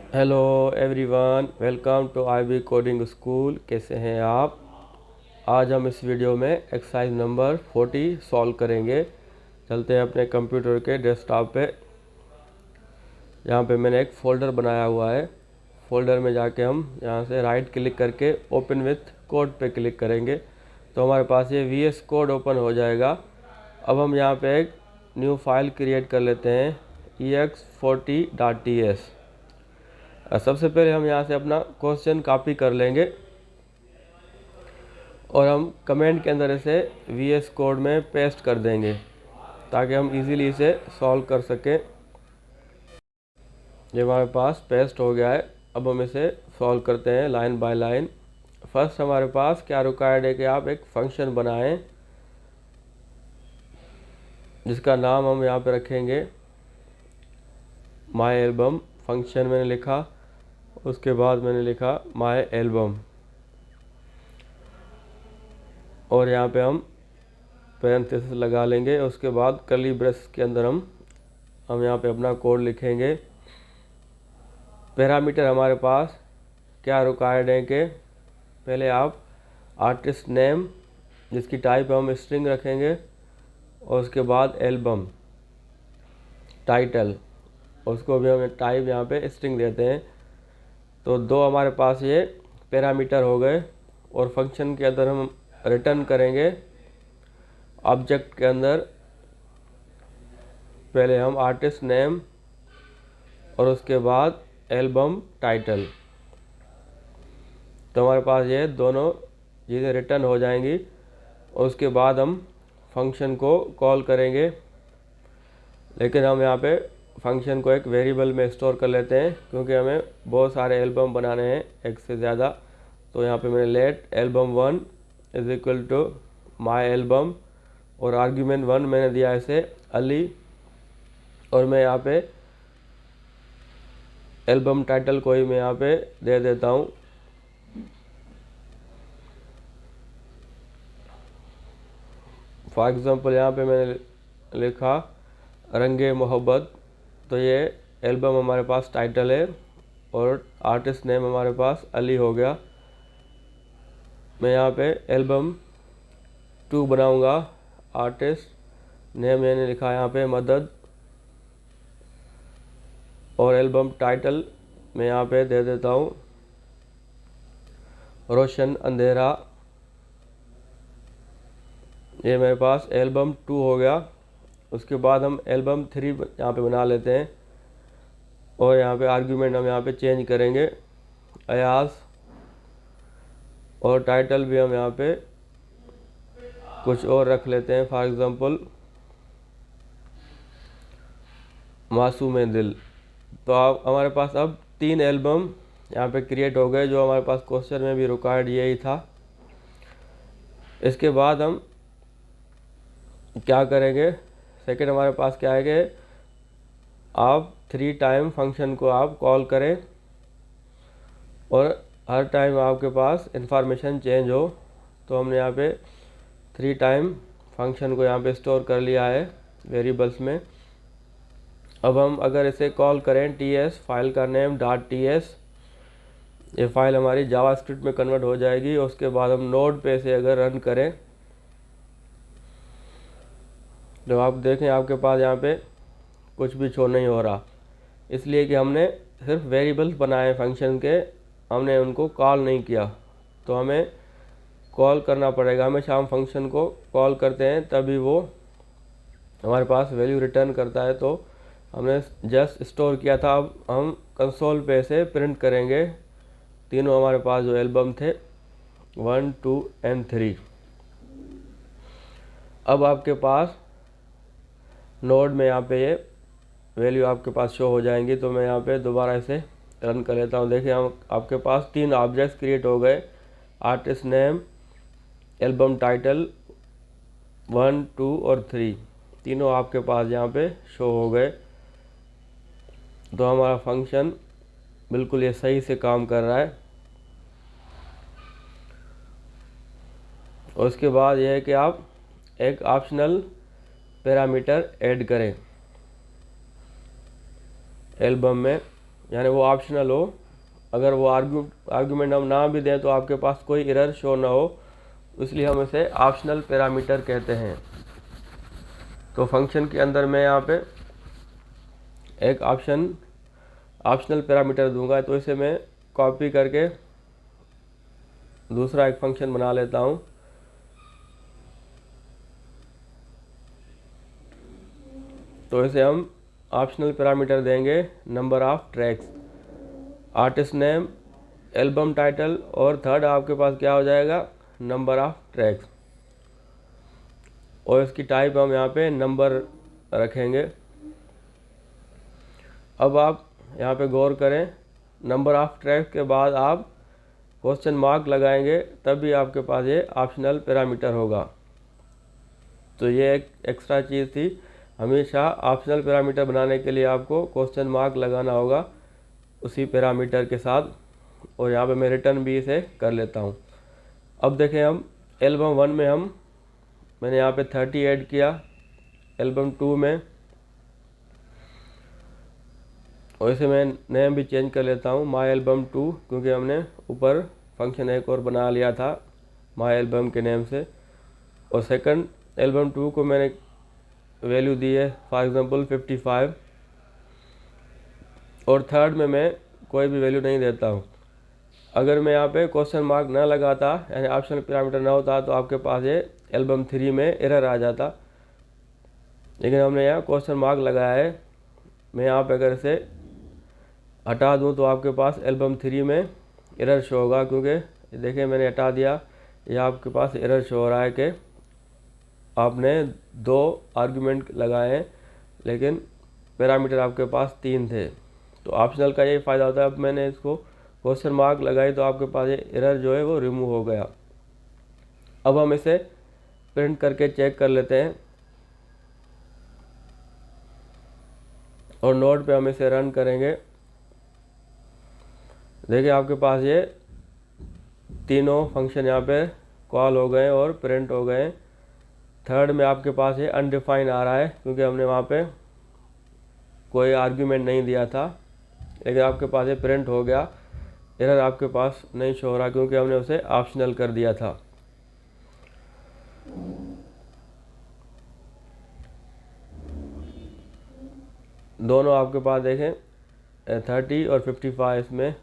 Hello everyone, welcome to IB coding school. कैसे हैं आप? आज हम इस वीडियो में एक्सरसाइज नंबर 40 सॉल्व करेंगे। चलते हैं अपने कंप्यूटर के डेस्कटॉप पे। यहाँ पे मैंने एक फ़ोल्डर बनाया हुआ है। फ़ोल्डर में जाके हम यहाँ से राइट क्लिक करके ओपन विथ कोड पे क्लिक करेंगे तो हमारे पास ये VS कोड ओपन हो जाएगा। अब हम यहाँ पे एक न्यू फाइल क्रिएट कर लेते हैं, ex40.ts। सबसे पहले हम यहाँ से अपना क्वेश्चन कॉपी कर लेंगे और हम कमेंट के अंदर इसे VS कोड में पेस्ट कर देंगे ताकि हम इजीली इसे सॉल्व कर सकें। ये हमारे पास पेस्ट हो गया है। अब हम इसे सॉल्व करते हैं लाइन बाय लाइन। फर्स्ट हमारे पास क्या रिक्वायर्ड है कि आप एक फंक्शन बनाएं जिसका नाम हम यहाँ पे रखेंगे माई एल्बम। फंक्शन मैंने लिखा, उसके बाद मैंने लिखा माई एल्बम और यहाँ पे हम पैरेंथेसिस लगा लेंगे। उसके बाद कर्ली ब्रेस के अंदर हम यहाँ पे अपना कोड लिखेंगे। पैरामीटर हमारे पास क्या रिक्वायर्ड है कि पहले आप आर्टिस्ट नेम जिसकी टाइप हम स्ट्रिंग रखेंगे और उसके बाद एल्बम टाइटल, उसको भी हम टाइप यहाँ पे स्ट्रिंग देते हैं। तो दो हमारे पास ये पैरामीटर हो गए और फंक्शन के अंदर हम रिटर्न करेंगे ऑब्जेक्ट के अंदर पहले हम आर्टिस्ट नेम और उसके बाद एल्बम टाइटल। तो हमारे पास ये दोनों चीज़ें रिटर्न हो जाएंगी और उसके बाद हम फंक्शन को कॉल करेंगे। लेकिन हम यहाँ पे फंक्शन को एक वेरिएबल में स्टोर कर लेते हैं क्योंकि हमें बहुत सारे एल्बम बनाने हैं, एक से ज़्यादा। तो यहाँ पे मैंने let album 1 is equal to my album और आर्ग्यूमेंट 1 मैंने दिया इसे अली और मैं यहाँ पे एल्बम टाइटल को ही मैं यहाँ पे दे देता हूँ फॉर एग्ज़ाम्पल। यहाँ पे मैंने लिखा रंगे मोहब्बत। तो ये एल्बम हमारे पास टाइटल है और आर्टिस्ट नेम हमारे पास अली हो गया। मैं यहाँ पे एल्बम 2 बनाऊँगा। आर्टिस्ट नेम मैंने लिखा यहाँ पे मदद और एल्बम टाइटल मैं यहाँ पे दे देता हूँ रोशन अंधेरा। ये मेरे पास एल्बम 2 हो गया। उसके बाद हम एल्बम 3 यहाँ पे बना लेते हैं और यहाँ पे आर्ग्यूमेंट हम यहाँ पे चेंज करेंगे अयाज और टाइटल भी हम यहाँ पे कुछ और रख लेते हैं, फॉर एग्ज़ाम्पल मासूम दिल। तो आप हमारे पास अब 3 एल्बम यहाँ पे क्रिएट हो गए जो हमारे पास क्वेश्चन में भी रिक्वायर्ड यही था। इसके बाद हम क्या करेंगे, सेकंड हमारे पास क्या है कि आप 3 टाइम फंक्शन को आप कॉल करें और हर टाइम आपके पास इंफॉर्मेशन चेंज हो। तो हमने यहाँ पे 3 टाइम फंक्शन को यहाँ पे स्टोर कर लिया है वेरिएबल्स में। अब हम अगर इसे कॉल करें ts फाइल का नेम .ts, ये फाइल हमारी जावास्क्रिप्ट में कन्वर्ट हो जाएगी। और उसके बाद हम नोड पे से अगर रन करें तो आप देखें आपके पास यहाँ पे कुछ भी शो नहीं हो रहा, इसलिए कि हमने सिर्फ वेरिएबल्स बनाए फंक्शन के, हमने उनको कॉल नहीं किया। तो हमें कॉल करना पड़ेगा। हमेशा हम फंक्शन को कॉल करते हैं तभी वो हमारे पास वैल्यू रिटर्न करता है। तो हमने जस्ट स्टोर किया था, अब हम कंसोल पे से प्रिंट करेंगे तीनों हमारे पास जो एल्बम थे 1, 2 एंड 3। अब आपके पास नोड में यहाँ पे ये वैल्यू आपके पास शो हो जाएंगी। तो मैं यहाँ पे दोबारा इसे रन कर लेता हूँ। देखिए हम आपके पास 3 ऑब्जेक्ट्स क्रिएट हो गए, आर्टिस्ट नेम, एल्बम टाइटल 1, 2 और 3, तीनों आपके पास यहाँ पे शो हो गए। तो हमारा फंक्शन बिल्कुल ये सही से काम कर रहा है। और उसके बाद यह है कि आप एक ऑप्शनल पैरामीटर ऐड करें एल्बम में। यानी वो ऑप्शनल हो। अगर वो आर्गूमेंट हम ना भी दें तो आपके पास कोई एरर शो ना हो, इसलिए हम इसे ऑप्शनल पैरामीटर कहते हैं। तो फंक्शन के अंदर मैं यहाँ पे एक ऑप्शनल पैरामीटर दूंगा, तो इसे मैं कॉपी करके दूसरा एक फंक्शन बना लेता हूँ। तो इसे हम ऑप्शनल पैरामीटर देंगे number of tracks, artist name, album title, और थर्ड आपके पास क्या हो जाएगा, नंबर ऑफ ट्रैक्स, और इसकी टाइप हम यहाँ पे नंबर रखेंगे। अब आप यहाँ पे गौर करें, नंबर ऑफ ट्रैक्स के बाद आप क्वेश्चन मार्क लगाएंगे, तब भी आपके पास ये ऑप्शनल पैरामीटर होगा। तो ये एक एक्स्ट्रा चीज़ थी, हमेशा ऑप्शनल पैरामीटर बनाने के लिए आपको क्वेश्चन मार्क लगाना होगा उसी पैरामीटर के साथ। और यहाँ पे मैं रिटर्न भी इसे कर लेता हूँ। अब देखें, हम एल्बम 1 में मैंने यहाँ पे 30 ऐड किया, एल्बम 2 में, और इसे मैं नेम भी चेंज कर लेता हूँ माई एल्बम 2, क्योंकि हमने ऊपर फंक्शन एक और बना लिया था माई एल्बम के नेम से। और सेकंड एल्बम 2 को मैंने वैल्यू दी है फॉर एग्जांपल 55, और थर्ड में मैं कोई भी वैल्यू नहीं देता हूँ। अगर मैं यहाँ पे क्वेश्चन मार्क ना लगाता, यानी ऑप्शनल पैरामीटर ना होता, तो आपके पास ये एल्बम 3 में एरर आ जाता। लेकिन हमने यहाँ क्वेश्चन मार्क लगाया है। मैं यहाँ पे अगर इसे हटा दूँ तो आपके पास एल्बम 3 में एरर शो होगा, क्योंकि देखिए मैंने हटा दिया, यह आपके पास एरर शो हो रहा है कि आपने 2 आर्गुमेंट लगाए हैं लेकिन पैरामीटर आपके पास 3 थे। तो ऑप्शनल का ये फ़ायदा होता है, अब मैंने इसको क्वेश्चन मार्क लगाई तो आपके पास ये एरर जो है वो रिमूव हो गया। अब हम इसे प्रिंट करके चेक कर लेते हैं, और नोट पे हम इसे रन करेंगे। देखिए आपके पास ये तीनों फंक्शन यहाँ पे कॉल हो गए और प्रिंट हो गए। थर्ड में आपके पास ये अनडिफाइन आ रहा है, क्योंकि हमने वहाँ पे कोई आर्ग्यूमेंट नहीं दिया था, लेकिन आपके पास ये प्रिंट हो गया। एरर आपके पास नहीं शो हो रहा, क्योंकि हमने उसे ऑप्शनल कर दिया था। दोनों आपके पास देखें 30 और 55 इसमें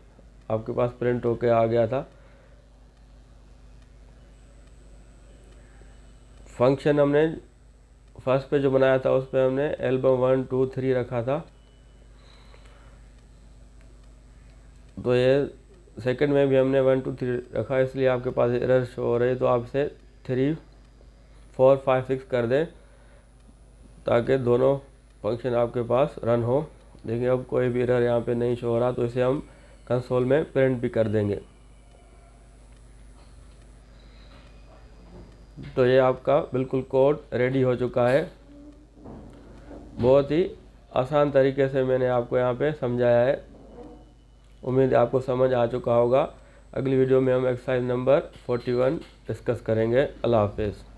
आपके पास प्रिंट होके आ गया था। फंक्शन हमने फर्स्ट पे जो बनाया था उस पे हमने एल्बम 1 2 3 रखा था, तो ये सेकंड में भी हमने 1 2 3 रखा, इसलिए आपके पास एरर शो हो रही है। तो आप इसे 3 4 5 6 कर दें, ताकि दोनों फंक्शन आपके पास रन हो। देखिए अब कोई भी एरर यहाँ पे नहीं शो हो रहा, तो इसे हम कंसोल में प्रिंट भी कर देंगे। तो ये आपका बिल्कुल कोड रेडी हो चुका है। बहुत ही आसान तरीके से मैंने आपको यहाँ पे समझाया है। उम्मीद है आपको समझ आ चुका होगा। अगली वीडियो में हम एक्सरसाइज नंबर 41 डिस्कस करेंगे। अल्लाह हाफिज़।